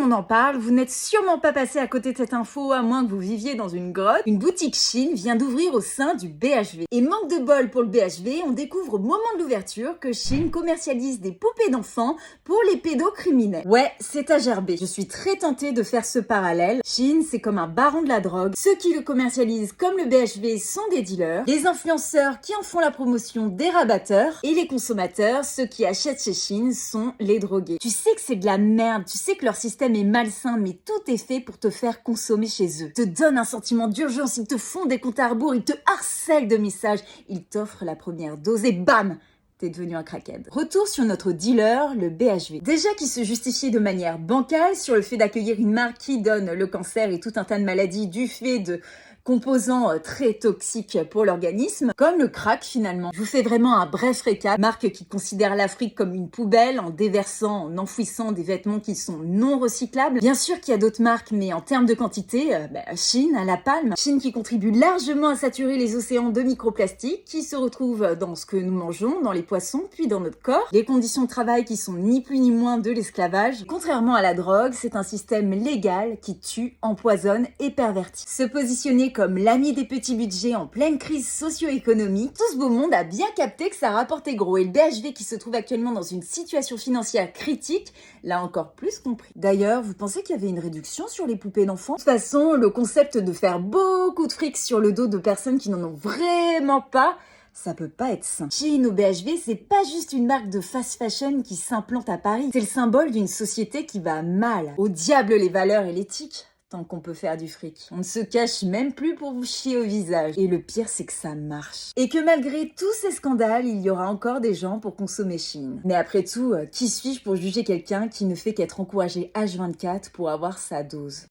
on en parle, vous n'êtes sûrement pas passé à côté de cette info à moins que vous viviez dans une grotte. Une boutique Shein vient d'ouvrir au sein du BHV. Et manque de bol pour le BHV, on découvre au moment de l'ouverture que Shein commercialise des poupées d'enfants pour les pédocriminels. Ouais, c'est à gerber. Je suis très tentée de faire ce parallèle. Shein, c'est comme un baron de la drogue. Ceux qui le commercialisent comme le BHV sont des dealers. Les influenceurs qui en font la promotion, des rabatteurs. Et les consommateurs, ceux qui achètent chez Shein, sont les drogués. Tu sais que c'est de la merde, tu sais que leur système est malsain, mais tout est fait pour te faire consommer chez eux. Ils te donnent un sentiment d'urgence, ils te font des comptes à rebours, ils te harcèlent de messages, ils t'offrent la première dose et bam, t'es devenu un crackhead. Retour sur notre dealer, le BHV. Déjà qui se justifie de manière bancale sur le fait d'accueillir une marque qui donne le cancer et tout un tas de maladies du fait de composants très toxiques pour l'organisme, comme le crack finalement. Je vous fais vraiment un bref récap. Marque qui considère l'Afrique comme une poubelle en déversant, en enfouissant des vêtements qui sont non recyclables. Bien sûr qu'il y a d'autres marques, mais en termes de quantité, Shein à la palme. Shein qui contribue largement à saturer les océans de microplastiques qui se retrouvent dans ce que nous mangeons, dans les poissons, puis dans notre corps. Les conditions de travail qui sont ni plus ni moins de l'esclavage. Contrairement à la drogue, c'est un système légal qui tue, empoisonne et pervertit. Se positionner comme l'ami des petits budgets en pleine crise socio-économique, tout ce beau monde a bien capté que ça rapportait gros et le BHV qui se trouve actuellement dans une situation financière critique l'a encore plus compris. D'ailleurs, vous pensez qu'il y avait une réduction sur les poupées d'enfants? De toute façon, le concept de faire beaucoup de fric sur le dos de personnes qui n'en ont vraiment pas, ça peut pas être sain. Shein au BHV, c'est pas juste une marque de fast fashion qui s'implante à Paris, c'est le symbole d'une société qui va mal. Au diable les valeurs et l'éthique tant qu'on peut faire du fric. On ne se cache même plus pour vous chier au visage. Et le pire, c'est que ça marche. Et que malgré tous ces scandales, il y aura encore des gens pour consommer Shein. Mais après tout, qui suis-je pour juger quelqu'un qui ne fait qu'être encouragé H24 pour avoir sa dose?